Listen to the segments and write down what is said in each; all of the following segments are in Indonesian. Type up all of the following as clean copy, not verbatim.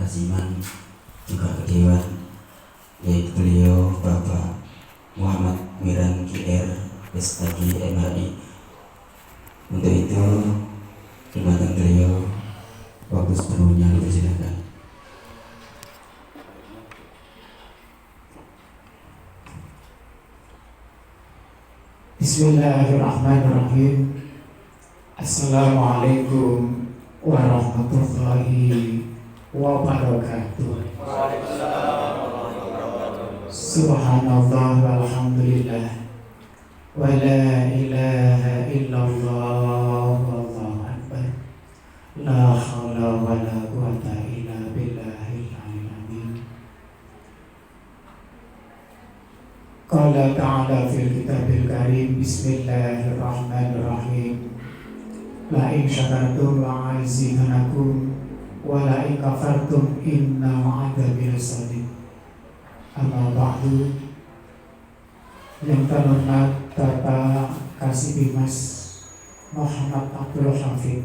Kasiman juga ke Dewan, yaitu beliau Bapak Muhammad Miran KR Bestagi MHI. Untuk itu jembatan beliau waktu sepenuhnya dipersilakan. Bismillahirrahmanirrahim. Assalamualaikum warahmatullahi wabarakatuh. Subhanallah walhamdulillah wa la ilaha illallah wallahu akbar. La haula wa la quwata illa billahil aliyyil azim. Qala ta'ala fil kitabil karim. Bismillahirrahmanirrahim. La in syakartum la azidannakum wa la in kafartum inna 'adzabi lasadid. Amma ba'du. Yang terhormat Bapak Kasibimas Muhammad Abdul Hafid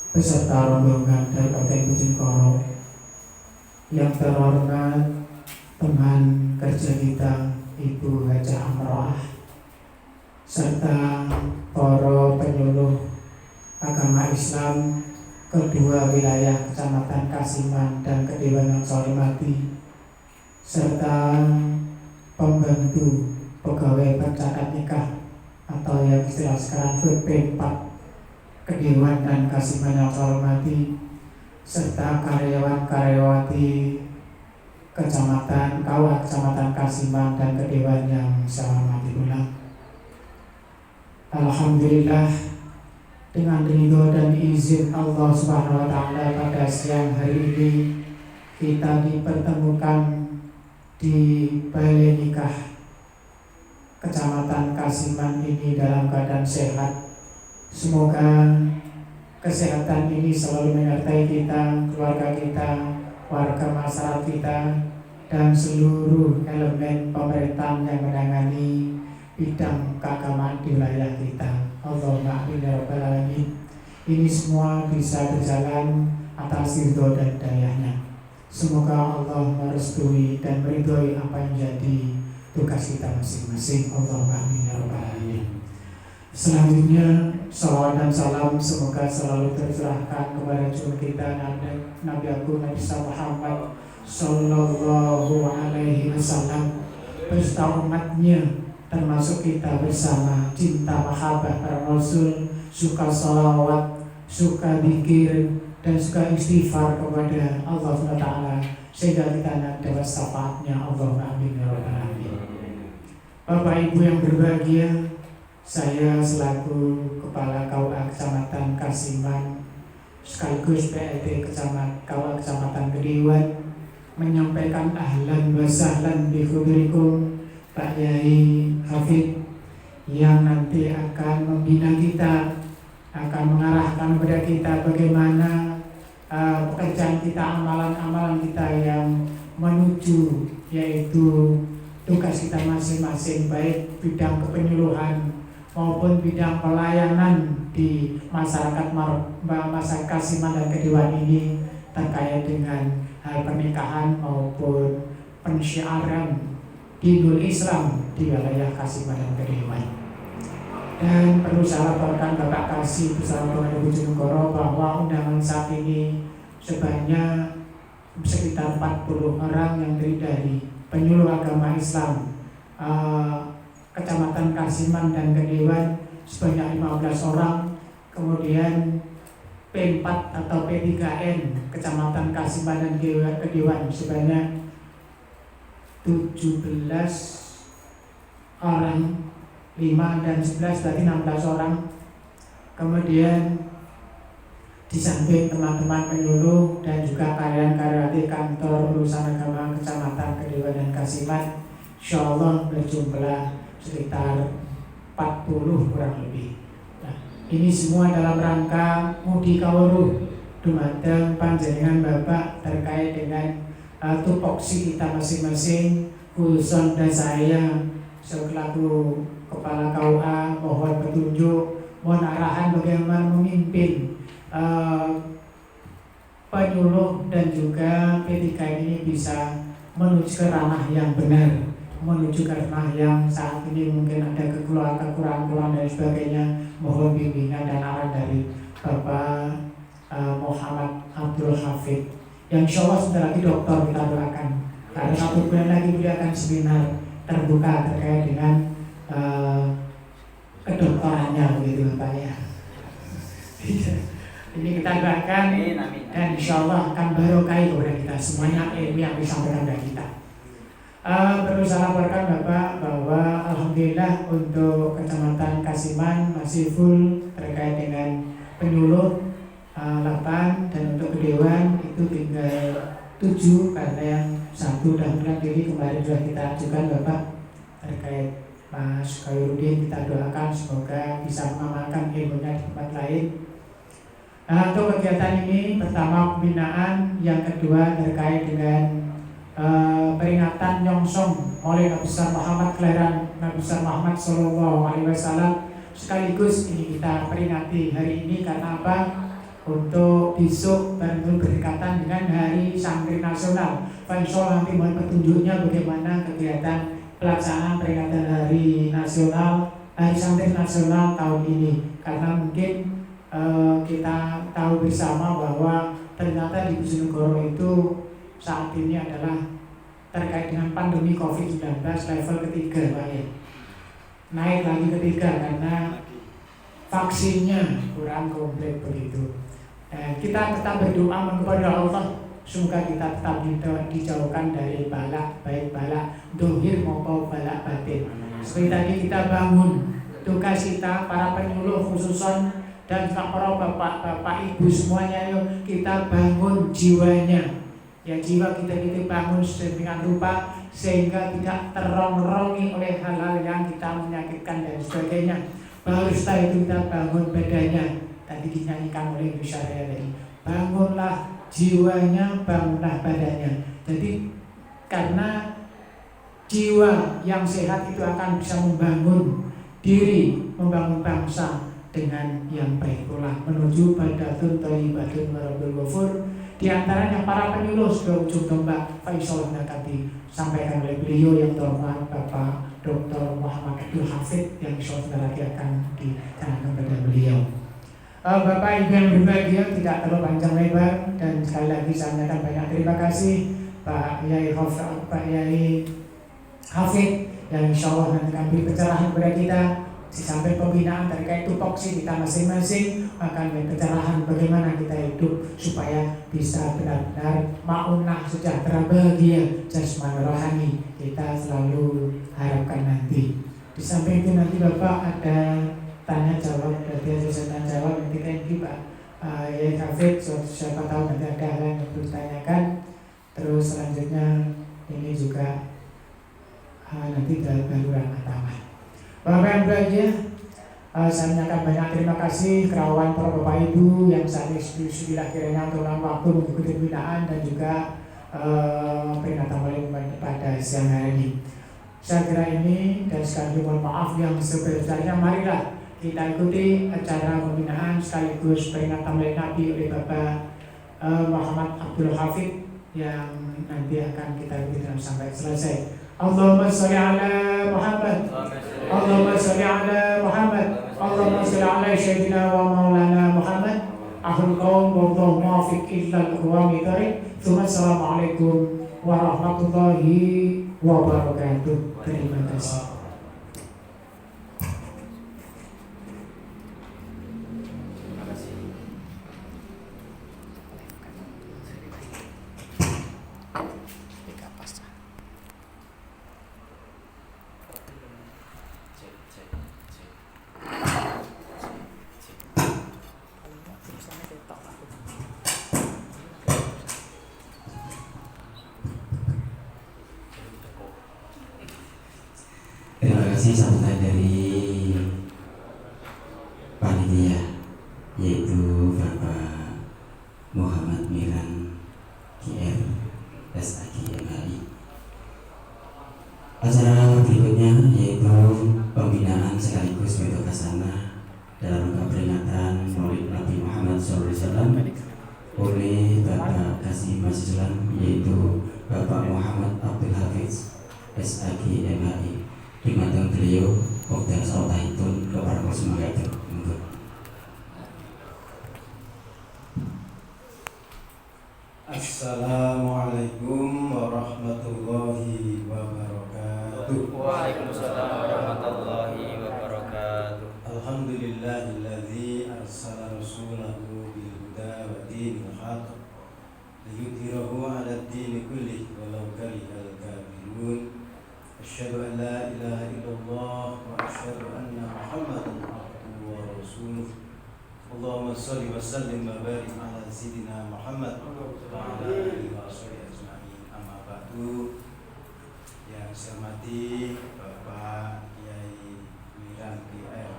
beserta rombongan dari Kabupaten Bojonegoro, yang terhormat teman kerja kita Ibu Hajah Amroah, serta para penyuluh agama Islam kedua wilayah Kecamatan Kasiman dan Kedewan yang saya hormati, serta pembantu pegawai pencatat nikah atau yang istilah sekarang P4 Kedewan dan Kasiman yang saya hormati, serta karyawan-karyawati Kecamatan Kasiman dan Kedewan yang saya hormati pula. Alhamdulillah, dengan ridho dan izin Allah Subhanahu wa Ta'ala, pada siang hari ini kita dipertemukan di balai nikah Kecamatan Kasiman ini dalam keadaan sehat. Semoga kesehatan ini selalu menyertai kita, keluarga kita, warga masyarakat kita, dan seluruh elemen pemerintahan yang menangani bidang keagamaan di wilayah kita. Allahumma amin ya rabbal alamin. Ini semua bisa berjalan atas ridho dan dayanya. Semoga Allah merestui dan meridhoi apa yang menjadi tugas kita masing-masing. Allahumma amin ya rabbal alamin. Selanjutnya, salawat dan salam semoga selalu tercurahkan kepada junjungan kita Nabi Agung Nabi Muhammad Sallallahu Alaihi Wasallam beserta umatnya, termasuk kita bersama, cinta mahabbah para Rasul, suka salawat, suka zikir, dan suka istighfar kepada Allah SWT, sehingga kita dapat syafaatnya. Allahumma amin ya rabbal alamin. Bapak Ibu yang berbahagia, saya selaku Kepala KUA Kecamatan Kasiman sekaligus PLT Kecamatan Kedewan menyampaikan ahlan wa sahlan bi hudurikum Pak Yai Hafid, yang nanti akan membina kita, akan mengarahkan kepada kita bagaimana pekerjaan kita, amalan-amalan kita yang menuju yaitu tugas kita masing-masing, baik bidang kepenyuluhan maupun bidang pelayanan di masyarakat Kasiman dan Kedewan ini terkait dengan hal pernikahan maupun pensyiaran dinul Islam di wilayah Kasiman dan Kedewan. Dan perlu saya laporkan Bapak Kasih bersama Pemda Bojonegoro bahwa undangan saat ini sebanyak sekitar 40 orang yang terdiri dari penyuluh agama Islam Kecamatan Kasiman dan Kedewan sebanyak 15 orang, kemudian P4 atau P3N Kecamatan Kasiman dan Kedewan sebanyak 17 orang, 5 dan 11 berarti 16 orang. Kemudian di samping teman-teman penyuluh dan juga karyawan-karyawati kantor urusan agama Kecamatan Kedewan dan Kasiman, insyaallah berjumlah sekitar 40 kurang lebih. Nah, ini semua dalam rangka Mudi Kawruh dumateng panjenengan Bapak terkait dengan tupoksi kita masing-masing, khususnya dan saya selaku Kepala KUA mohon petunjuk, mohon arahan bagaimana memimpin penyuluh dan juga P3 ini bisa menuju ke ranah yang benar, menuju ke ranah yang saat ini mungkin ada kekurangan dan sebagainya. Mohon bimbingan dan arahan dari Bapak Muhammad Abdul Hafid yang insya Allah sebentar lagi doktor, kita doakan. Karena 1 bulan lagi beliau akan seminar terbuka terkait dengan kedokterannya begitu Bapak ya. Ini kita doakan dan insya Allah akan barokah kepada kita semuanya ilmu yang disampaikan dari kita. Perlu saya laporkan Bapak bahwa alhamdulillah untuk Kecamatan Kasiman masih full terkait dengan penyuluh 8 dan untuk Dewan itu tinggal 7 karena yang 1 dahuluan diri kemarin sudah kita ajukan Bapak terkait Mas Khairuddin, kita doakan semoga bisa mengamalkan ilmunya di tempat lain. Untuk kegiatan ini pertama pembinaan, yang kedua terkait dengan peringatan nyongsong Maulid Nabi besar Muhammad, kelahiran Nabi besar Muhammad Sallallahu Alaihi Wasallam. Sekaligus ini kita peringati hari ini karena apa? Untuk besok baru berdekatan dengan Hari Santri Nasional. Insya nanti mohon petunjuknya bagaimana kegiatan pelaksanaan peringatan Hari Nasional, Hari Santri Nasional tahun ini. Karena mungkin kita tahu bersama bahwa ternyata di Bojonegoro itu saat ini adalah terkait dengan pandemi COVID-19 level ketiga Pak ya. Naik lagi ketiga karena vaksinnya kurang komplit begitu. Dan kita tetap berdoa kepada Allah semoga kita tetap dijauhkan dari balak, baik balak dohir maupun balak batin. Seperti tadi kita bangun tugas kita para penyuluh khususon dan juga para bapak ibu semuanya, yuk kita bangun jiwanya. Ya jiwa kita bangun sedemikian rupa sehingga tidak terongrong oleh hal-hal yang kita menyakitkan dan sebagainya. Baru setelah itu kita bangun badannya. Tadi dinyanyikan oleh Ibu Syariah tadi. Bangunlah jiwanya, bangunlah badannya. Jadi karena jiwa yang sehat itu akan bisa membangun diri, membangun bangsa dengan yang baik pula menuju badatun thayyibatun warabul ghafur. Di antaranya para penyuluh sudah ujung tombak Faisal Nakati sampaikan oleh beliau yang terhormat Bapak Dr. Muhammad Abdul Hafid yang sebentar lagi akan ditanyakan kepada beliau. Bapak Ibu yang berbahagia, tidak terlalu panjang lebar dan sekali lagi saya menyampaikan banyak terima kasih Pak Yai Hafid yang insya Allah nanti akan beri pencerahan kepada kita. Di samping pembinaan terkait tupoksi kita masing-masing akan beri pencerahan bagaimana kita hidup supaya bisa benar-benar maunah sejahtera bahagia jasmani rohani kita selalu harapkan nanti. Di samping itu nanti Bapak ada tanya jawab, berarti ada tanya jawab nanti kan Pak Yai Hafid, siapa tahu nanti ada hal yang perlu ditanyakan. Terus selanjutnya ini juga nanti baru ranah taman. Bapak yang berbahagia, saya menyampaikan banyak terima kasih kerawan para bapak ibu yang saat ini sudah kiranya untuk waktu mengikuti pembinaan dan juga peringatan Maulid pada siang hari ini. Saya kira ini dan sekali mohon maaf yang sebesar-besarnya, marilah kita ikuti acara pembinaan sekaligus peringatan Maulid Nabi oleh Bapak Muhammad Abdul Hafid yang nanti akan kita ikuti sampai selesai. Allahumma sholli ala Muhammad, Allahumma sholli ala Muhammad, Allahumma sholli ala Sayyidina wa Maulana Muhammad. Akhul qaum wallahu muwaffiq illa al-aqwami thariq. Assalamualaikum warahmatullahi wabarakatuh. Terima kasih. Terima kasih sambutan dari panitia yaitu Bapak Muhammad Miran GR SAG MHI. Acara berikutnya yaitu pembinaan sekaligus bentuk khasana dalam rangka peringatan Maulid Nabi Muhammad SAW oleh Bapak Kasih Mahasiswa yaitu Bapak Muhammad Abdul Hafiz SAG MHI. Dimatang beliau Oktan Sautahitun kepada Semangat. Assalamualaikum warahmatullahi wabarakatuh. Waalaikumsalam warahmatullahi wabarakatuh. Alhamdulillahilladzi arsala rasulahu bil huda wa dinil haqq liyudhhirahu 'alad dini kullih walau karihal kafirun. Asyhadu an la ilaha illallah wa asyhadu anna Muhammadan abduhu wa rasuluh. Allahumma shalli wa sallim wa barik ala sayyidina Muhammad wa ala alihi wa sahbihi ajma'in. Amma ba'du. Yang saya hormati Bapak Kiai Wiran PR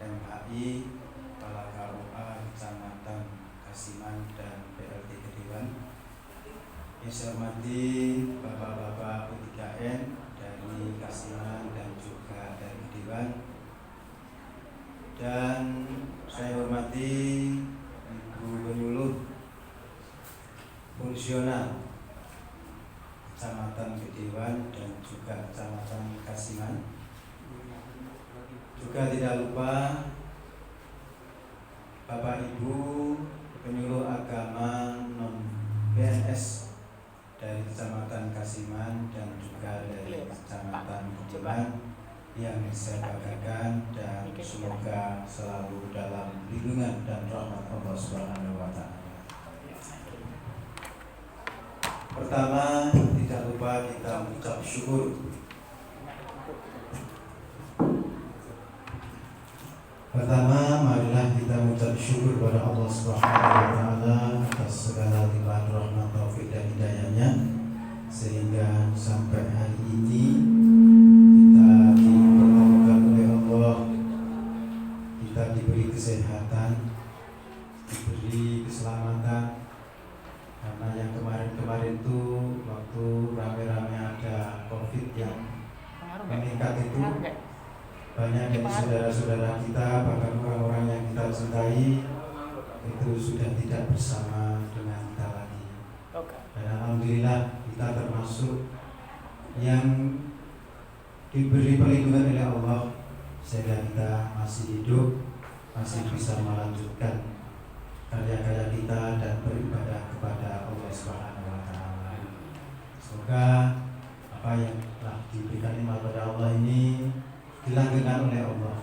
MHI, Kepala KUA Kecamatan Kasiman dan PLT Kedewan. Yang saya hormati Bapak-bapak U3N dari Kasiman dan juga dari Kedewan. Dan saya hormati Ibu Penyuluh Fungsional Kecamatan Kedewan dan juga Kecamatan Kasiman. Juga tidak lupa Bapak Ibu Penyuluh Agama non PNS dari Kecamatan Kasiman dan juga dari Kecamatan Kedewan yang saya banggakan, dan semoga selalu dalam lindungan dan rahmat Allah Subhanahu wa Ta'ala. Pertama, tidak lupa kita mengucap syukur. Pertama, marilah kita mengucap syukur kepada Allah Subhanahu wa Ta'ala atas segala limpahan rahmat, taufik dan hidayahnya, sehingga sampai hari ini kita dipertemukan oleh Allah, kita diberi kesehatan, diberi keselamatan. Karena yang kemarin-kemarin itu waktu rame-rame ada COVID yang meningkat itu, banyak dari saudara-saudara kita, bahkan orang-orang yang kita cintai itu sudah tidak bersama dengan kita lagi. Dan alhamdulillah kita termasuk yang diberi perlindungan oleh Allah, sehingga kita masih hidup, masih bisa melanjutkan karya-karya kita dan beribadah kepada Allah Subhanahu wa Ta'ala. Semoga apa yang telah diberikan nikmat pada Allah ini dilanggengkan oleh Allah,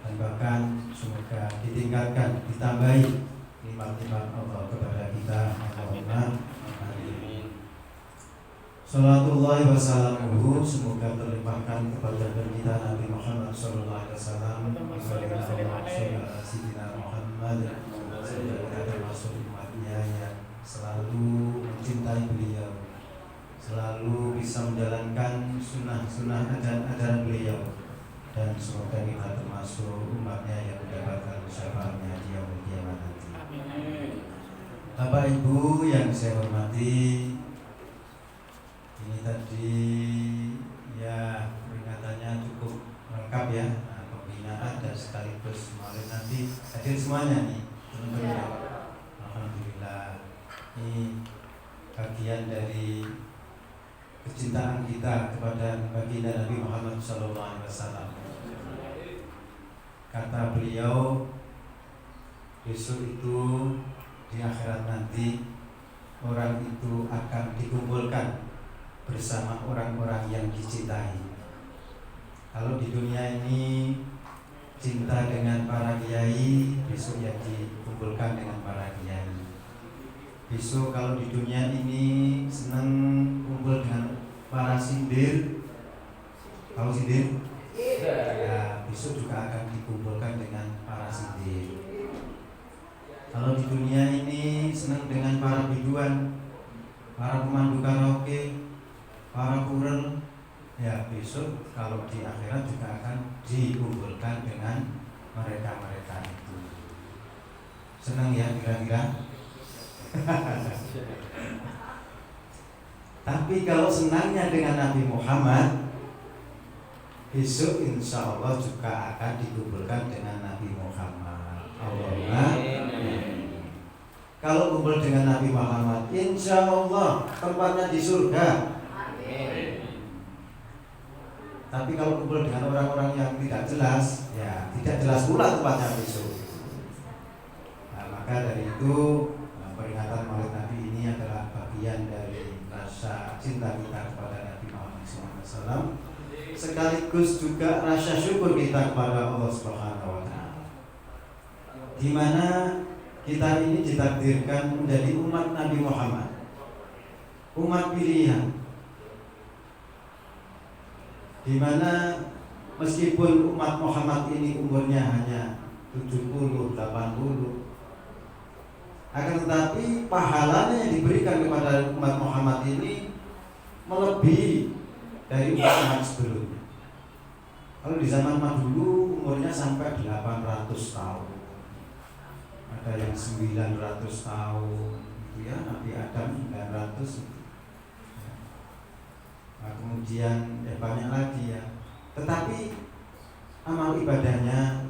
dan bahkan semoga ditingkatkan, ditambahi nikmat-nikmat Allah kepada kita. Allahumma amin. Salawatullah wa salamuhu semoga terlimpahkan kepada kita Nabi Muhammad sallallahu alaihi wasallam. Sayyidina Muhammad, semoga kita termasuk umatnya yang selalu mencintai beliau, selalu bisa menjalankan sunnah-sunnah ajaran beliau, dan semoga kita termasuk umatnya yang mendapatkan syafaatnya di yaumul qiyamah nanti. Bapak Ibu yang saya hormati, ini tadi ya peringatannya cukup lengkap ya, pembinaan dan sekaligus maulid nanti hadir semuanya nih, teman-teman. Alhamdulillah, ini bagian dari kecintaan kita kepada baginda Nabi Muhammad SAW. Kata beliau, besok itu di akhirat nanti orang itu akan dikumpulkan bersama orang-orang yang dicintai. Kalau di dunia ini cinta dengan para kiai, besok ya dikumpulkan dengan para kiai. Besok kalau di dunia ini senang kumpul dengan para sindir, tahu sindir? Ya, besok juga akan dikumpulkan dengan para sindir. Kalau di dunia ini senang dengan para biduan, para pemandu karaoke, para kurer, ya besok kalau di akhirat juga akan dikumpulkan dengan mereka-mereka itu. Senang ya kira-kira? Tapi kalau senangnya dengan Nabi Muhammad, besok insya Allah juga akan dikumpulkan dengan Nabi Muhammad. Allahumma amin. Kalau kumpul dengan Nabi Muhammad, insya Allah tempatnya di surga. Tapi kalau kumpul dengan orang-orang yang tidak jelas, ya tidak jelas pula tempatnya besok. Nah, maka dari itu peringatan Maulid Nabi ini adalah bagian dari rasa cinta kita kepada Nabi Muhammad SAW, sekaligus juga rasa syukur kita kepada Allah Subhanahu Wa Taala, di mana kita ini ditakdirkan menjadi umat Nabi Muhammad, umat pilihan, di mana meskipun umat Muhammad ini umurnya hanya 70, 80, akan tetapi pahalanya yang diberikan kepada umat Muhammad ini melebihi dari umat sebelumnya. Kalau di zaman dulu umurnya sampai 800 tahun, ada yang 900 tahun, gitu ya, Nabi Adam 900. Nah, kemudian banyak lagi ya. Tetapi amal ibadahnya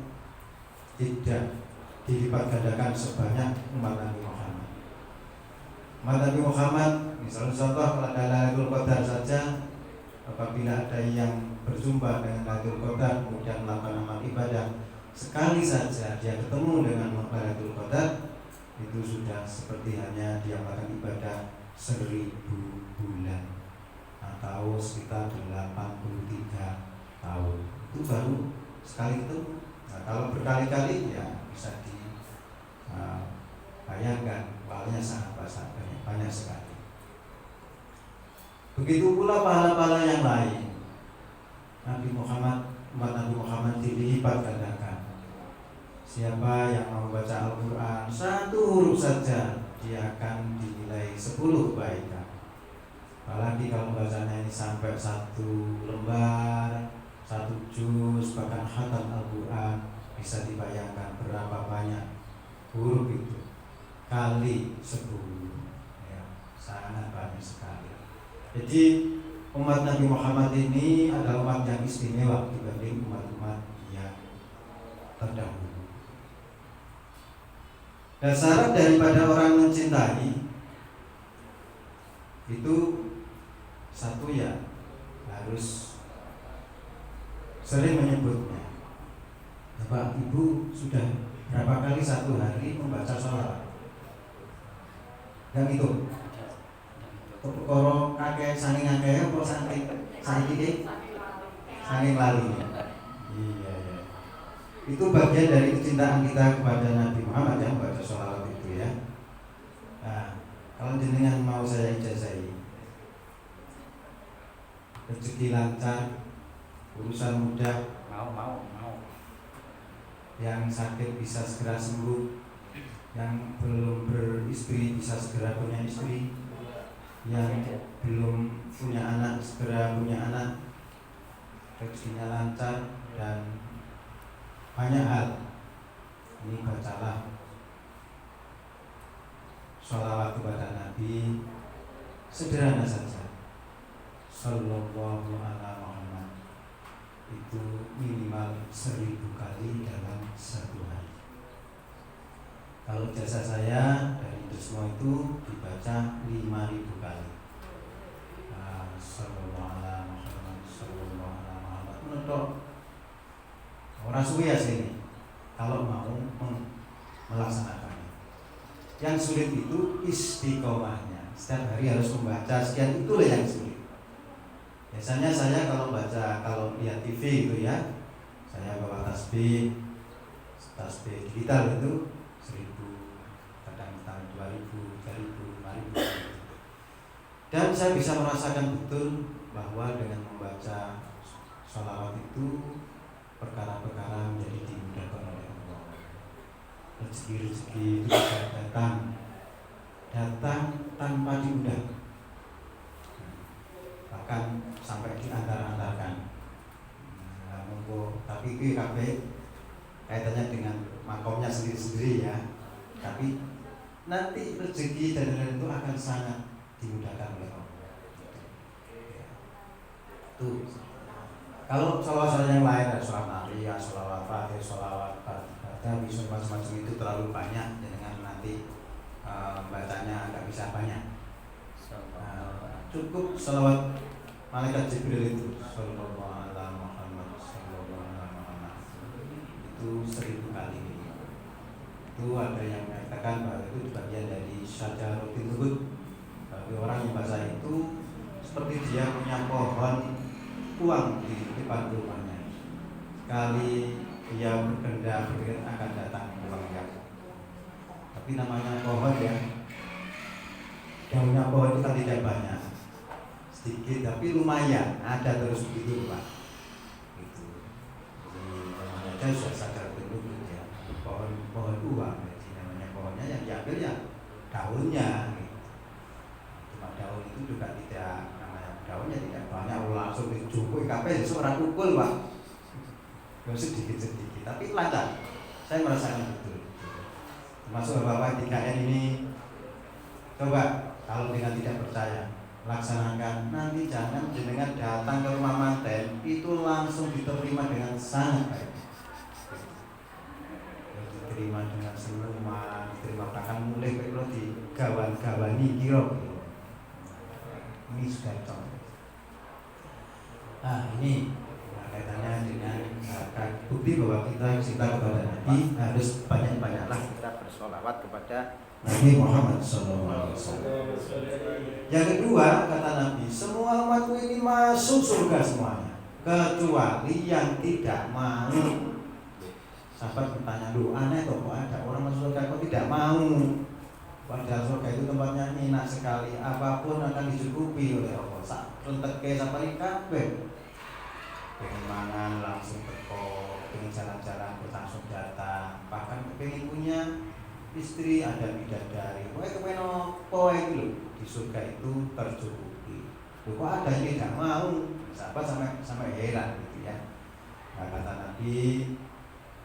tidak dilipat gandakan sebanyak umat Nabi Muhammad. Umat Nabi Muhammad, misalnya contoh kalau ada Lailatul Qadar saja, apabila ada yang berjumpa dengan Lailatul Qadar kemudian melakukan amal ibadah, sekali saja dia ketemu dengan Lailatul Qadar, itu sudah seperti hanya dia melakukan ibadah 1000 bulan atau sekitar 83 tahun. Itu baru sekali itu. Nah, kalau berkali-kali ya bisa dibayangkan pahalanya sangat banyak sekali. Begitu pula pahala-pahala yang lain. Nabi Muhammad, umat Nabi Muhammad dilipat gandakan. Siapa yang mau baca Al-Quran 1 huruf saja, dia akan dinilai 10 kebaikan. Apalagi kalau bacanya ini sampai 1 lembar, 1 juz, bahkan khatam Al-Quran, bisa dibayangkan berapa banyak huruf itu kali 10 ya, sangat banyak sekali. Jadi umat Nabi Muhammad ini adalah umat yang istimewa dibanding umat-umat yang terdahulu. Dan syarat daripada orang mencintai itu satu ya, harus sering menyebutnya. Bapak Ibu sudah berapa kali satu hari membaca sholawat? Dan itu kalau kakek saking kakek apa saking lali. Iya. Itu bagian dari kecintaan kita kepada Nabi Muhammad yang membaca sholawat itu ya. Nah, kalau jenengan mau saya ijazahi, rezeki lancar, urusan mudah, mau. Yang sakit bisa segera sembuh, yang belum beristri bisa segera punya istri, yang belum punya anak segera punya anak, rezekinya lancar dan banyak hal. Ini bacalah sholawat kepada Nabi, sederhana saja, Sallallahu ala Muhammad, itu minimal 1000 kali dalam 1 hari. Kalau jasa saya dari itu semua itu dibaca 5000 kali. Sallallahu ala Muhammad, Sallallahu ala Muhammad. Menurut orang suwi ya sini kalau mau melaksanakannya. Yang sulit itu istiqomahnya. Setiap hari harus membaca sekian, itulah yang sulit. Biasanya saya kalau lihat TV itu ya, saya bawa tasbih digital itu 1000, kadang-kadang 2000, 3000, 5000. Dan saya bisa merasakan betul bahwa dengan membaca sholawat itu perkara-perkara menjadi dimudahkan oleh Allah. Rezeki-rezeki itu datang tanpa diundang, bahkan sampai diantar-antarkan. Tapi itu kaitannya dengan makomnya sendiri-sendiri ya. Tapi nanti rezeki dan lain-lain itu akan sangat dimudahkan oleh Allah. Tuh. Kalau sholawat yang lain ada sholawat Nabi, sholawat Fatih, sholawat Nabi, macam-macam itu terlalu banyak, dengan nanti bacanya nggak bisa banyak. Cukup selawat malaikat Jibril itu sallallahu alaihi Muhammad sallallahu alaihi Muhammad itu 1000 kali. Itu ada yang mengatakan bahwa itu bagian dari syajaratul hud. Bagi orang yang baca itu seperti dia punya pohon uang di depan rumahnya. Sekali dia berkehendak berpikir akan datang uangnya. Tapi namanya pohon ya, daunnya pohon itu kan tidak banyak, sedikit tapi lumayan, ada terus begitu Pak. Itu. Jadi namanya aja sudah sadar bentuk ya, pohon uang. Jadi namanya pohonnya yang diambil ya daunnya. Gitu. Cuma daun itu juga tidak namanya daunnya tidak banyak, langsung dijupuk kabeh seorang ukul Pak. Sedikit-sedikit, tapi lancar. Saya merasakan betul. Termasuk Bapak 3N ini, coba kalau dengan tidak percaya, laksanakan. Nanti jangan jenengan datang ke rumah manten itu langsung diterima dengan sangat baik. Diterima dengan senyuman, diterima bahkan mulai kalau digawan-gawani kira. Ini sudah contoh. Nah ini kaitannya dengan bukti bahwa kita cinta kepada Nabi, harus banyak-banyaklah kita bersolawat kepada Nabi Muhammad SAW. Yang kedua kata Nabi, semua umatku ini masuk surga semuanya kecuali yang tidak mau. Sahabat bertanya, lu aneh kok ada orang masuk surga kok tidak mau? Padahal surga itu tempatnya enak sekali, apapun akan dicukupi oleh Allah. Sak renteke sapane kabeh. Pengen mangan langsung teko, pengen jalan-jalan langsung datang, bahkan pengen punya istri ada bidadari. Kepengen apa itu loh, di surga itu tercukupi. Loh kok ada yang tidak mau? Sahabat sampai heran gitu ya. Nah, kata Nabi,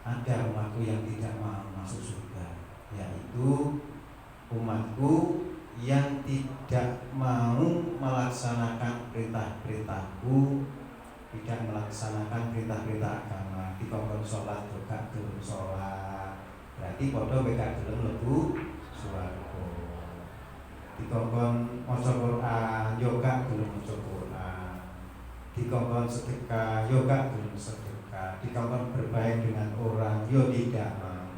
ada umatku yang tidak mau masuk surga, yaitu umatku yang tidak mau melaksanakan perintah-perintahku, tidak melaksanakan perintah-perintah agama, dikongkon sholat juga belum sholat, berarti podo beka belum lebu swarga. Dikongkon maca Quran yoga belum maca Quran, dikongkon sedekah yoga belum sedekah, dikongkon berbaik dengan orang yo tidak mau.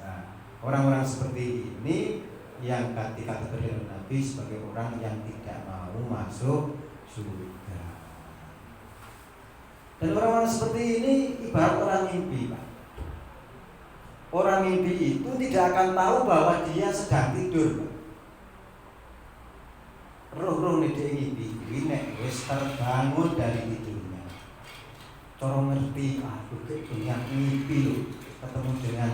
Nah, orang-orang seperti ini yang dikategorikan Nabi sebagai orang yang tidak mau masuk surga. Dan orang-orang seperti ini ibarat orang mimpi, Pak. Orang mimpi itu tidak akan tahu bahwa dia sedang tidur, Pak. Roh-roh nek mimpi, nek wis terbangun dari tidurnya. Cara ngerti, aduh kek mimpi lho, ketemu dengan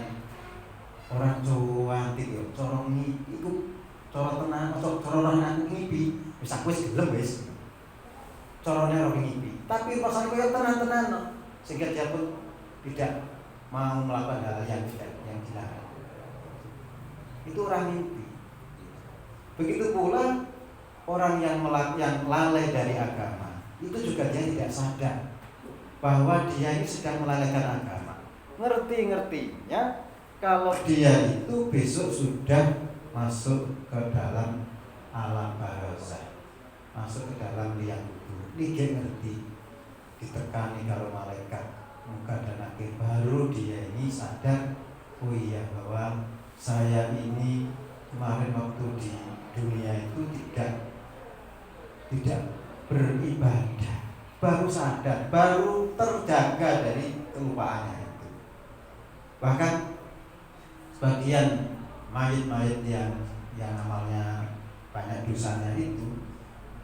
orang cantik yo, cara mimpi iku cara tenan, cara orang mimpi, wis aku wis gelem wis. Carane ora mimpi. Tapi rasanya koyo tenan-tenan sehingga dia pun tidak mau melakukan hal yang dilarang. Itu orang mimpi. Begitu pula orang yang lalai dari agama, itu juga dia tidak sadar bahwa dia ini sedang melalaikan agama. Ngerti-ngertinya kalau dia itu besok sudah masuk ke dalam alam barzakh, masuk ke dalam liang kubur. Dia ngerti, ditekani kalau malaikat muka dan akhir, baru dia ini sadar, oh iya bahwa saya ini kemarin waktu di dunia itu tidak beribadah, baru sadar, baru terjaga dari kelupaannya itu. Bahkan sebagian mayit-mayit yang amalnya banyak dosanya itu,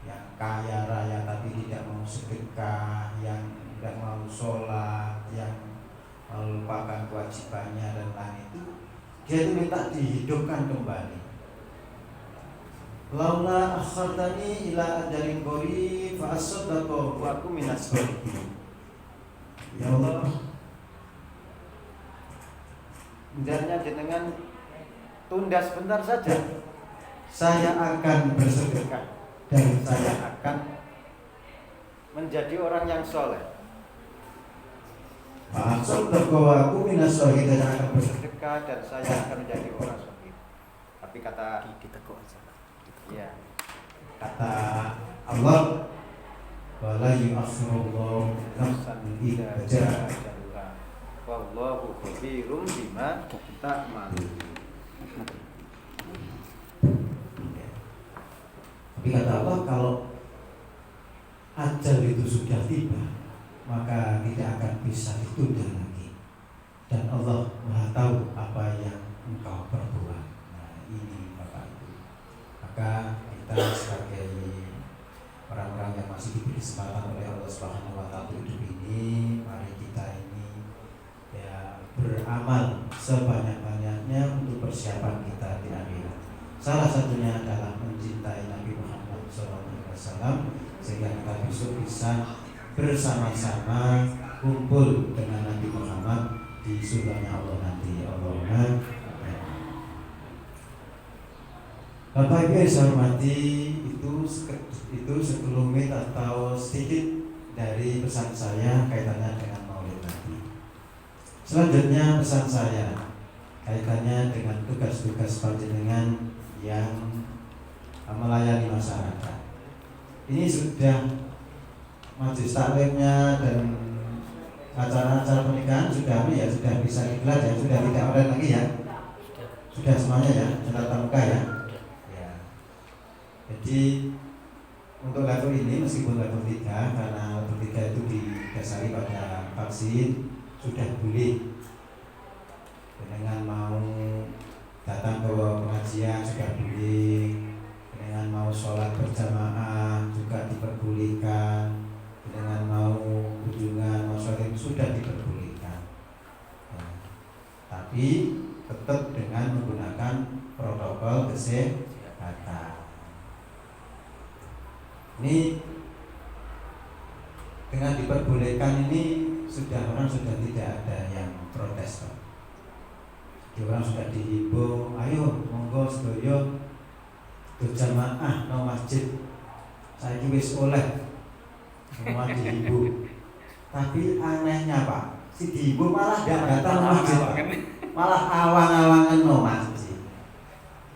yang kaya raya tapi tidak mau sedekah, yang tidak mau sholat, yang melupakan kewajibannya dan lain itu, dia itu minta dihidupkan kembali. Laula akhartani ila ajalin qarib fa asaddaqu wa aku minas sholihin. Ya Allah, hendaknya jenengan tunda sebentar saja, saya akan bersedekah dan saya akan menjadi orang yang soleh. Maksud bahwa aku minas sholihin, dan akan bersedekah dan saya akan menjadi orang soleh. Tapi kata ya, kata Allah, wala yu'akhirullahu nafsan idza jaa ajaluha wallahu khabirum bima ta'malun. Tapi kata Allah, kalau ajal itu sudah tiba, maka tidak akan bisa ditunda lagi. Dan Allah Maha tahu apa yang engkau perbuat. Nah, ini Bapak Ibu. Maka kita sebagai orang-orang yang masih diberi kesempatan oleh Allah Subhanahu wa taala hidup ini, mari kita ini ya beramal sebanyak-banyaknya untuk persiapan kita di akhirat. Salah satunya adalah mencintai Nabi Muhammad SAW, sehingga kita besok bisa bersama-sama kumpul dengan Nabi Muhammad di surganya Allah nanti. Allahumma. Bapak Ibu yang saya hormati, itu sekelumit atau sedikit dari pesan saya kaitannya dengan Maulid Nabi. Selanjutnya pesan saya kaitannya dengan tugas-tugas panjenengan yang melayani masyarakat. Ini sudah majelis taklimnya dan acara-acara pernikahan sudah bisa digelar ya, sudah tidak online lagi ya, sudah semuanya ya, tatap muka ya. Jadi untuk level ini meskipun level 3, karena level 3 itu didasari pada vaksin, sudah boleh. Dengan mau datang ke pengajian sudah boleh, dengan mau sholat berjamaah juga diperbolehkan, dengan mau kunjungan, mau sholat sudah diperbolehkan. Ya. Tapi tetap dengan menggunakan protokol kesehatan. Ini dengan diperbolehkan ini orang sudah tidak ada yang protes, Pak. Jadi orang sudah dihimbau, ayo monggo sedaya berjamaah nang masjid. Saiki wis oleh semua dihimbau. Tapi anehnya Pak, si dihimbau malah gak datang masjid, Pak. Malah awang-awangan no masjid.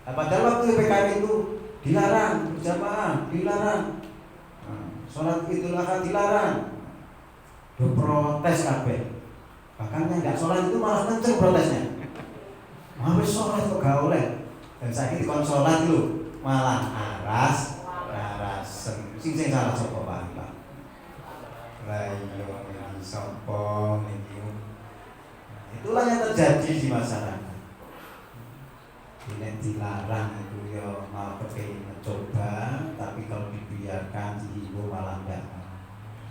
Padahal waktu PPKM itu dilarang berjamaah, dilarang. Sholat Idul Adha dilarang. Do protes kabeh. Bahkan yang enggak sholat itu malah kenceng protesnya. Habis sholat kok gak oleh. Dan saiki dikon sholat itu malah aras sing salah sapa Pak? Lah iya iki sapa niki. Itulah yang terjadi di masyarakat. Ini dilarang itu ya malah kepengin mencoba, tapi kalau dibiarkan dihimbau malah enggak.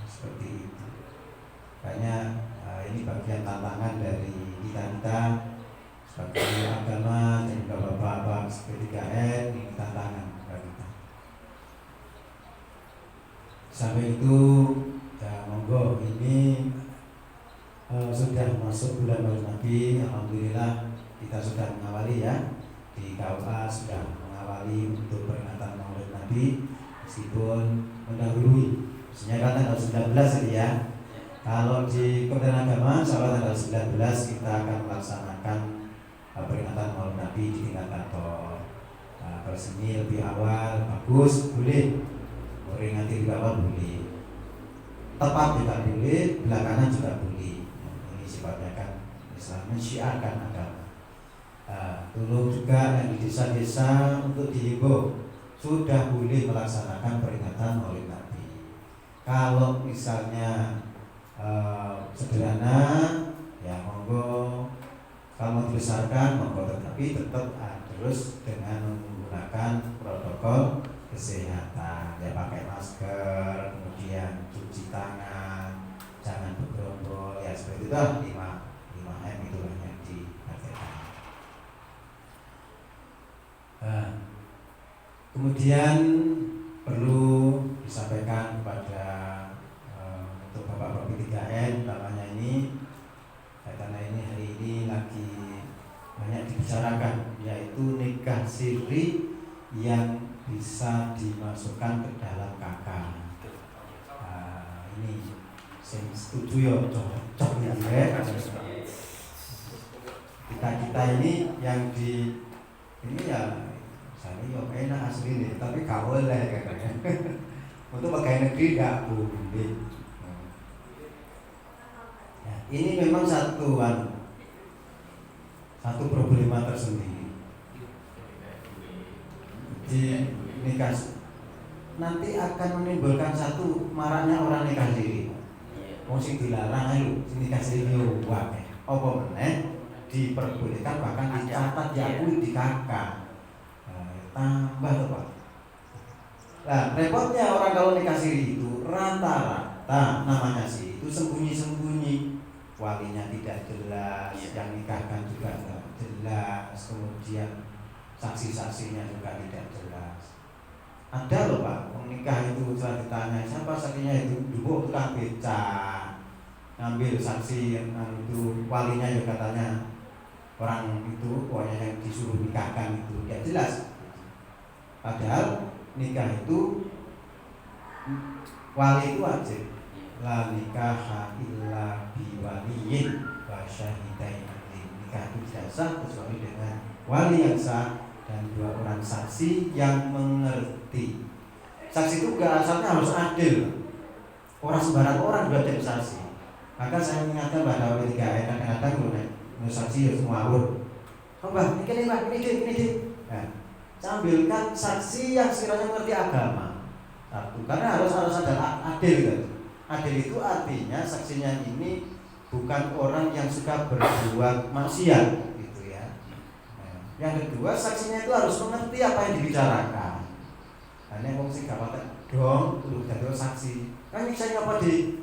Seperti itu. Makanya ini bagian tantangan dari kita sebagai agama dan juga bapak-bapak P3N, ini tantangan bagi kita. Sampai itu ya monggo, ini sudah masuk bulan Maulid Nabi. Alhamdulillah kita sudah mengawali ya. Di KUA sudah mengawali untuk peringatan Maulid Nabi, meskipun mendahului, maksudnya kan tanggal 19 tadi ya. Kalau di Kementerian Agama, insya tanggal 19 kita akan melaksanakan peringatan Maulid Nabi di tingkat kantor. Kalau sini lebih awal, bagus, boleh. Peringati lebih awal boleh. Tepat juga boleh, belakangan juga boleh. Ini sifatnya kan Islam mensyiarkan agama. Tolong juga yang di desa-desa untuk dihimbau sudah boleh melaksanakan peringatan Maulid Nabi. Kalau misalnya sederhana ya monggo, kalau mau dibesarkan monggo, tetapi tetap terus dengan menggunakan protokol kesehatan ya, pakai masker, kemudian cuci tangan, jangan bergerombol ya, seperti itu 5M itu yang diartikan. Kemudian perlu disampaikan kepada untuk Bapak-Bapak P3N, utamanya ini, karena ini hari ini lagi banyak dibicarakan, yaitu nikah siri yang bisa dimasukkan ke dalam KK. Ini saya setuju ya, cocok ya. Kita ini yang di ini ya Jadi yo enak asli nih, tapi gak boleh katanya. Untuk pegawai negeri gak boleh. Ya, ini memang satu problema tersendiri di nikah. Nanti akan menimbulkan satu maraknya orang nikah siri. Musik dilarang ayo nikah siri yo wae. Apa meneh diperbolehkan bahkan dicatat diakui di kakak. Tambah tuh Pak. Nah repotnya orang kalau nikah siri itu rata-rata namanya sih itu sembunyi-sembunyi, walinya tidak jelas, yang nikahkan juga tidak jelas, kemudian saksi-saksinya juga tidak jelas. Ada loh Pak, nikah itu setelah ditanya siapa saksinya itu dulu tukang beca, ngambil saksi yang itu walinya juga katanya orang itu pokoknya yang disuruh nikahkan itu tidak jelas. Padahal nikah itu wali itu wajib. La nikaha illa biwaliyin wa syahidain. Nikah itu tidak sah kecuali dengan wali yang sah dan 2 orang saksi yang mengerti. Saksi itu gak asalnya harus adil. Orang sembarang orang juga jadi saksi. Maka saya mengingatkan pada wali 3 kadang-kadang kalau saksi harus ngawur. Oh Mbak, ini Mbak, ini. Nah, ambilkan saksi yang sekiranya mengerti agama. Satu, karena harus ada adil kan. Adil itu artinya saksinya ini bukan orang yang suka berbuat maksiat gitu ya. Nah, yang kedua saksinya itu harus mengerti apa yang dibicarakan. Karena yang sing gak patek dong kudu dadi saksi. Kan nyiksa apa di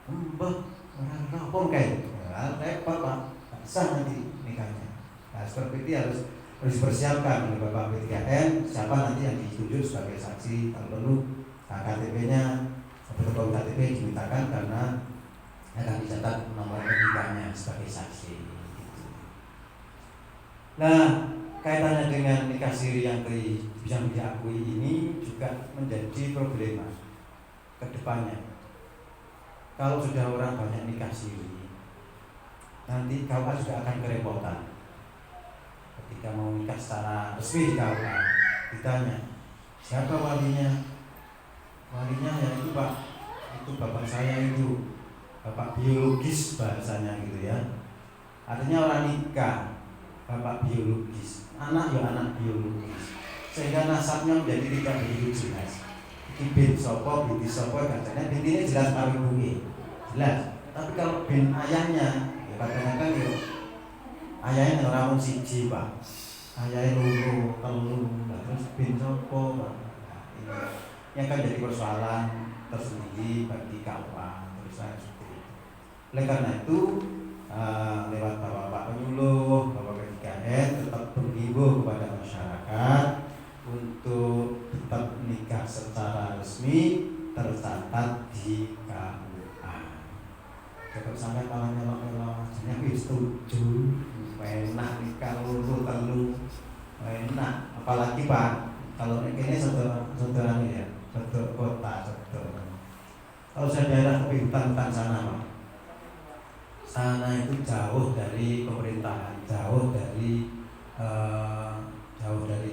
mbah ora apa kae. Nah, repot Pak. Sah nanti nikahnya. Nah, seperti itu harus dipersiapkan oleh Bapak P3N siapa nanti yang ditunjuk sebagai saksi kalau perlu KTP-nya betul KTP dimintakan karena akan dicatat nomor nikahnya sebagai saksi. Nah kaitannya dengan nikah siri yang bisa diakui ini juga menjadi problema ke depannya. Kalau sudah orang banyak nikah siri, nanti KUA juga akan kerepotan. Ketika mau nikah secara resmi di KUA, ditanya siapa walinya? Walinya ya itu Pak, itu bapak saya itu, bapak biologis bahasanya gitu ya. Artinya orang nikah, bapak biologis, anak ya anak biologis, sehingga nasabnya menjadi tidak begitu jelas. Bin sopo, binti sopo, katanya binti ini jelas kalau ibunya, jelas. Tapi kalau bin ayahnya, ya kadang-kadang ya ayahnya orang siji Pak, ayahnya lulu, telu, terus bin sopo, Pak. Nah, ini yang akan jadi persoalan tersendiri bagi KUA. Terus saya seperti itu. Oleh karena itu lewat bapak-bapak penyuluh, bapak P3N tetap menghimbau kepada masyarakat untuk tetap nikah secara resmi tercatat di KUA. Jangan sampai malah nyelok-nyelok, jadi setuju, enak nikah lulu telu, enak. Apalagi Pak, kalau ini saudara ya, satu kota, satu. Kalau saya daerah tepi hutan sana Pak, sana itu jauh dari pemerintahan, jauh dari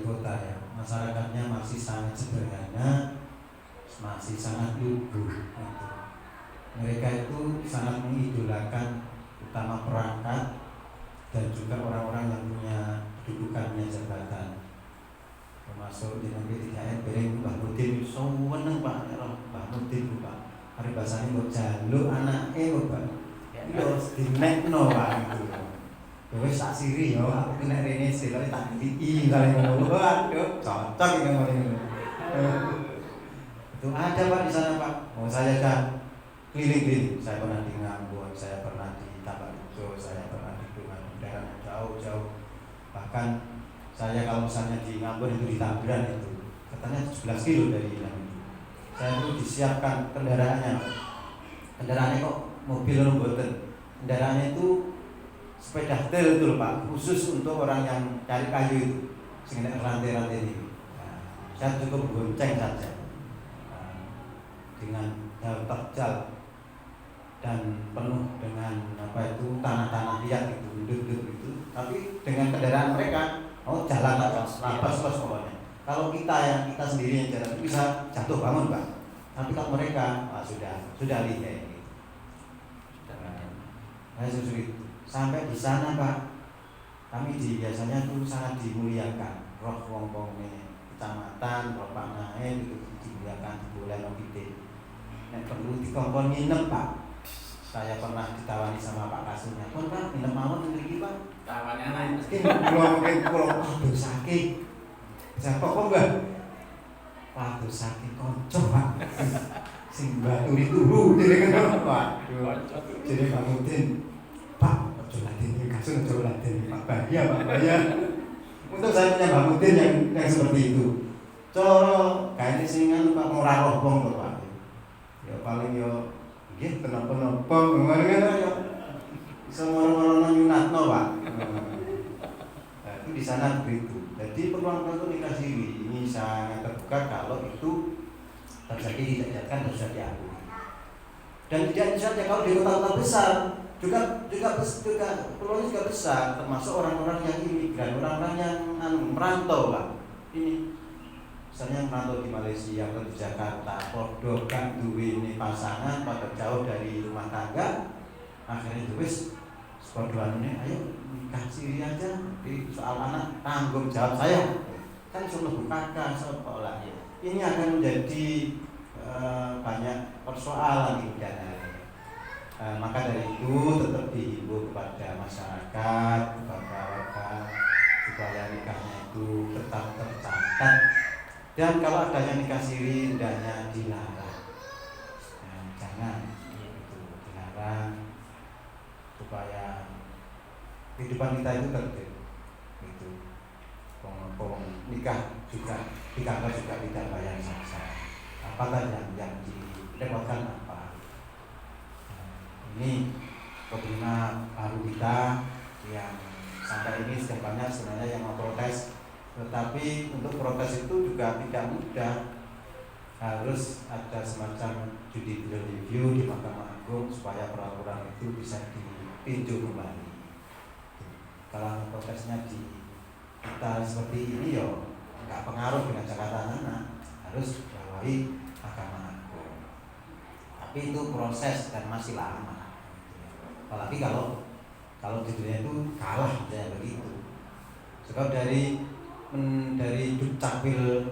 kota ya. Masyarakatnya masih sangat sederhana, masih sangat lugu. Gitu. Mereka itu sangat mengidolakan utama perangkat dan juga orang-orang yang punya kedudukannya jabatan. Termasuk di P3N bareng Mbah Mudin seneng Pak, Mbah Mudin Pak. Hari bahasane kok jaluk anake kok Pak. Yo dinekno Pak itu. Wis tak siri yo, aku kena rene silane tak iki kali ngono. Aduh, cocok iki ngene. Itu ada Pak di sana Pak. Oh saya kan keliling-keliling. Saya pernah di Ngambon, saya pernah di Tabalujo, saya pernah di daerah jauh-jauh. Bahkan saya kalau misalnya di Ngambon itu di Tambiran itu katanya 17 kilo dari Ilang itu. Saya itu disiapkan kendaraannya. Kendaraannya kok mobil mboten. Kendaraannya itu sepeda trail itu loh Pak, khusus untuk orang yang cari kayu itu, sehingga rantai-rantai ini. Nah, saya cukup gonceng saja dengan jauh terjal dan penuh dengan apa itu tanah-tanah liat itu, duduk itu. Tapi dengan kendaraan mereka Oh jalan lapas pokoknya. Kalau kita sendiri yang jalan itu bisa jatuh bangun Pak. Tapi kalau mereka sudah lihai gitu. Nah, sulit. Sampai di sana Pak, kami biasanya tuh sangat dimuliakan. Roh wong-wong ini kecamatan, roh panahe itu dimuliakan, boleh nongkite. Nek perlu dikongkon nginep Pak. Saya pernah ditawani sama Pak Kasulnya, "Pun Pak, nginep mawon mriki Pak." Tawane anak. Mungkin pulau aduh sakit. Saya kok Mbak? Aduh sakit konco Pak. Sing Mbak turu dene kan Pak. Jadi Pak Mudin, Pak, ojo ladeni kasus ojo ladeni Pak bahaya Pak bahaya. Untuk saya punya Pak Mudin yang seperti itu. Coro kayaknya singan Pak ora roh wong lho Pak. Ya paling yo nggih kenapa-napa ngono-ngono ya. Semua-semua nyunatno Pak. Nah, itu di sana begitu. Jadi peluang untuk nikah siri ini sangat terbuka kalau itu terjadi tidak sudah diakui. Dan tidak saja kalau di kota-kota besar juga peluangnya juga besar, termasuk orang-orang yang imigran, orang-orang yang merantau Pak. Ini misalnya merantau di Malaysia atau di Jakarta, podo kan duwe ini pasangan pada jauh dari rumah tangga, akhirnya itu wis sepaduan ini ayo nikah siri aja, di soal anak tanggung jawab saya kan sudah kakak sekolah ya. Ini akan menjadi banyak persoalan di kemudian hari. Maka dari itu tetap dihimbau kepada masyarakat, kepada warga supaya nikahnya itu tetap tercatat. Dan kalau adanya nikah siri hendaknya dilarang. Jangan itu dilarang supaya kehidupan kita itu tertib. Itu nikah juga dianggap juga tidak bayar sah-sah. Apa saja yang direpotkan apa? Ini problema baru kita yang sampai ini sudah banyak sebenarnya yang memprotes. Tetapi untuk protes itu juga tidak mudah. Harus ada semacam judicial review di Mahkamah Agung supaya peraturan itu bisa ditinjau kembali. Kalau protesnya di kita seperti ini ya nggak pengaruh dengan Jakarta anak, harus melalui Mahkamah Agung. Tapi itu proses dan masih lama. Apalagi kalau judulnya itu kalah ya begitu. Sebab dari Dukcapil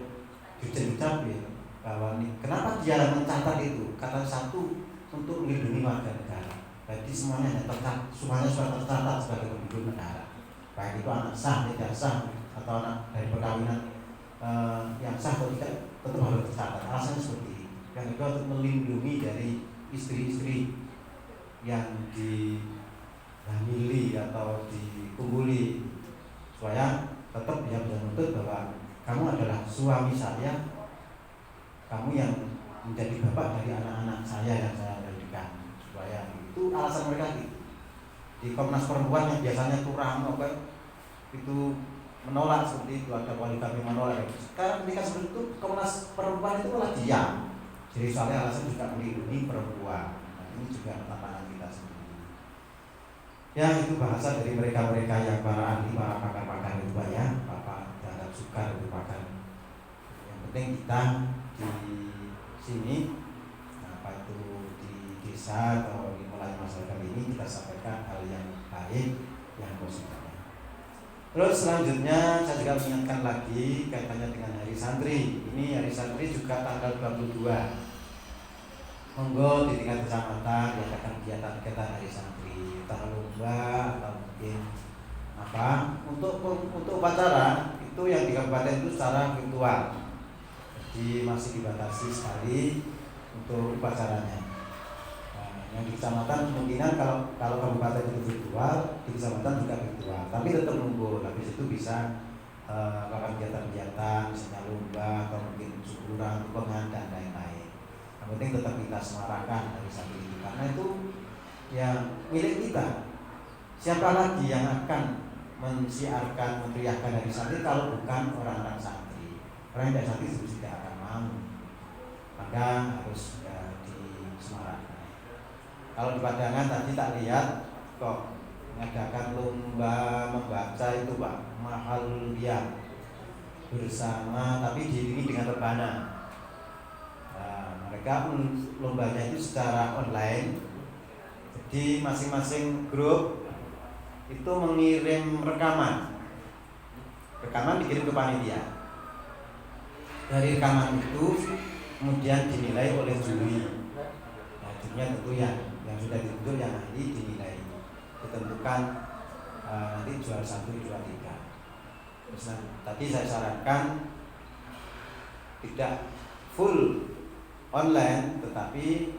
bahwa kenapa dia mencatat itu? Kata satu untuk melindungi warga negara. Jadi semuanya sudah tercatat sebagai penduduk negara. Baik itu anak sah, tidak sah, atau anak dari perkawinan yang sah atau tidak, tetap harus tercatat. Alasannya seperti ini. Yang kedua untuk melindungi dari istri-istri yang dihamili atau dikumpuli supaya tetap dia bisa menuntut bahwa kamu adalah suami saya, kamu yang menjadi bapak dari anak-anak saya yang saya berikan. Supaya itu alasan mereka gitu. Di Komnas Perempuan yang biasanya kurang itu menolak seperti itu, ada wali kami menolak. Sekarang ketika seperti itu Komnas Perempuan itu malah diam. Jadi soalnya alasan juga melindungi perempuan. Nah, ini juga tantangan kita sendiri. Ya itu bahasa dari mereka-mereka yang para ahli, para pakar-pakar itu ya, Bapak Dadap Sukar itu pakar. Yang penting kita di sini, apa itu di desa atau di mulai masyarakat ini kita sampaikan hal yang baik, yang positif. Terus selanjutnya saya juga mengingatkan lagi kaitannya dengan Hari Santri. Ini Hari Santri juga tanggal 22. Monggo di tingkat kecamatan diadakan kegiatan Hari Santri, entah lomba atau mungkin apa untuk upacara itu yang di kabupaten itu secara virtual. Jadi masih dibatasi sekali untuk upacaranya. Yang di kecamatan kemungkinan kalau kabupaten itu virtual, di kecamatan juga virtual, tapi tetap nunggu. Habis itu bisa melakukan kegiatan-kegiatan, misalnya lomba atau mungkin syukuran, pengan dan lain-lain. Yang penting tetap kita semarakan Hari Santri itu, karena itu yang milik kita. Siapa lagi yang akan mensiarkan, meneriakkan Hari Santri kalau bukan orang-orang santri? Orang yang tidak santri itu tidak akan mau. Maka harus disemarakan. Kalau di Padangan tadi tak lihat kok mengadakan lomba membaca itu Pak, mahal dia bersama tapi diiringi dengan rebana. Mereka lombanya itu secara online. Jadi masing-masing grup itu mengirim rekaman dikirim ke panitia. Dari rekaman itu kemudian dinilai oleh juri. Nah, jurinya tentu yang sudah ditunjuk yang ahli dinilai, ditentukan nanti juara 1, juara 3. Terus tadi saya sarankan tidak full online, tetapi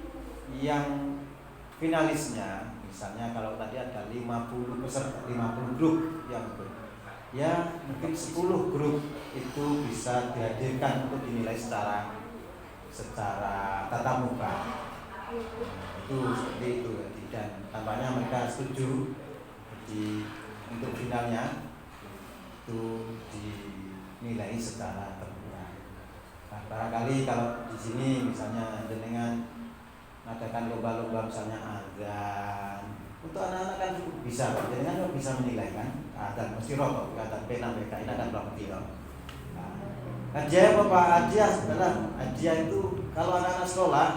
yang finalisnya, misalnya kalau tadi ada 50 peserta, 50 grup yang ya mungkin 10 grup itu bisa dihadirkan untuk dinilai secara tatap muka. Itu seperti itu, dan tampaknya mereka setuju untuk finalnya itu dinilai secara terbuka. Nah, barangkali kalau di sini misalnya dengan mengadakan lomba-lomba misalnya azan, untuk anak-anak kan bisa, dengan bisa menilai kan, azan mesti rokok, azan pena mereka ini akan berapa kilo. Hadiah apa Pak? Hadiah sebenarnya hadiah itu kalau anak-anak sekolah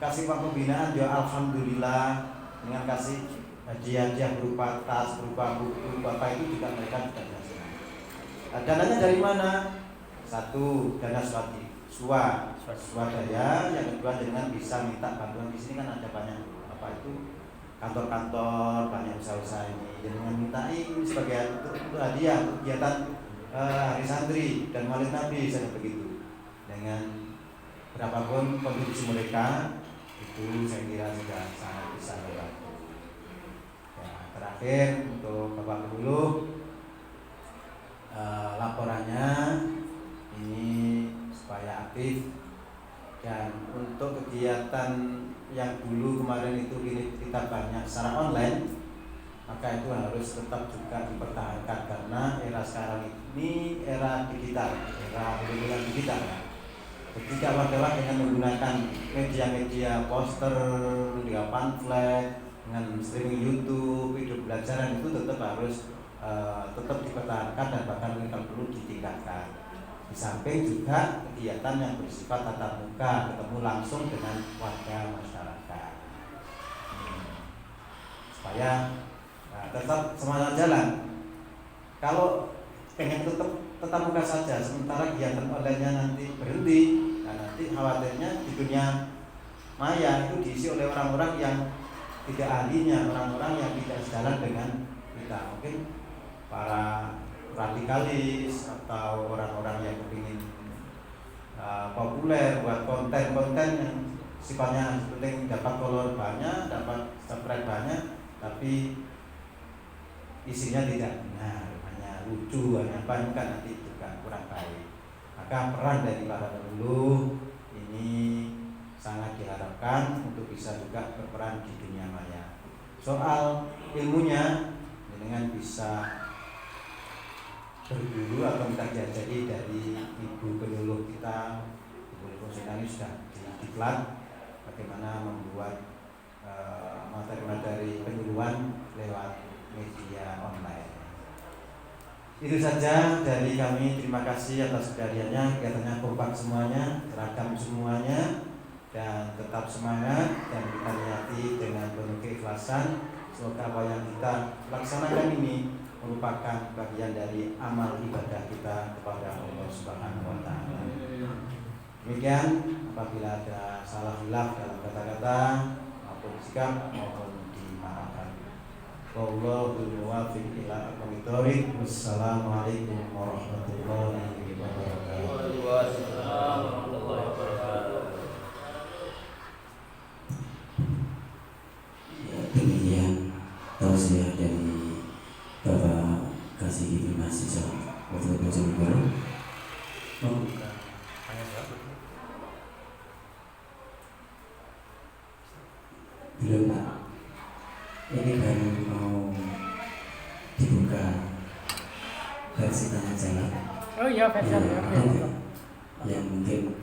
kasih uang pembinaan ya alhamdulillah, dengan kasih hadiah berupa tas, berupa buku, apa itu juga mereka tidak biasa. Dananya dari mana? Satu, dana swadaya. Yang kedua, dengan bisa minta bantuan. Di sini kan ada banyak kantor-kantor, banyak usaha-usaha ini. Dengan minta ini sebagai untuk hadiah untuk kegiatan hari santri dan maulid Nabi, saya begitu. Dengan berapapun kontribusi mereka, itu saya kira sudah sangat bisa membantu. Ya, terakhir untuk Bapak Guru, laporannya ini supaya aktif, dan untuk kegiatan yang dulu kemarin itu kita banyak secara online, maka itu harus tetap juga dipertahankan karena era sekarang ini era digital, era pendidikan digital. Ketika warga dengan menggunakan media-media poster, media pamflet, dengan streaming YouTube, video pembelajaran itu tetap harus tetap dipertahankan dan bahkan kalau perlu ditingkatkan. Di samping juga kegiatan yang bersifat tatap muka, ketemu langsung dengan warga masyarakat, supaya tetap semangat jalan. Kalau pengen tetap muka saja, sementara kegiatan online-nya nanti berhenti, nah nanti khawatirnya di dunia maya itu diisi oleh orang-orang yang tidak ahlinya, orang-orang yang tidak sejalan dengan kita. Mungkin para radikalis atau orang-orang yang ingin populer buat konten-konten yang sifatnya penting, dapat follower banyak, dapat subscribe banyak, tapi isinya tidak benar, hanya lucu, hanya apa, kan nanti juga kurang baik. Maka peran dari para pendahulu ini sangat diharapkan untuk bisa juga berperan di dunia maya. Soal ilmunya, dengan bisa berguru atau kita diajari dari ibu penyuluh kita, Ibu Rosinani sudah diklat bagaimana membuat materi-materi penyuluhan lewat media online. Itu saja dari kami. Terima kasih atas kehadirannya. Kelihatannya kompak semuanya, seragam semuanya, dan tetap semangat, dan kita niati dengan penuh keikhlasan. Semoga apa yang kita laksanakan ini merupakan bagian dari amal ibadah kita kepada Allah Subhanahu wa Ta'ala. Demikian, apabila ada salah hilaf dalam kata-kata maupun sikap maupun dimaafkan. Wallahul muwaffiq ila aqwamit thoriq. Wassalamualaikum warahmatullahi wabarakatuh. Demikian tausiah dari Bapak Kasih Gini Mahasiswa Waktu Bojonegoro. Membuka belum Pak, ini baru mau dibuka versi tanya jawab. Oh iya, versi yang mungkin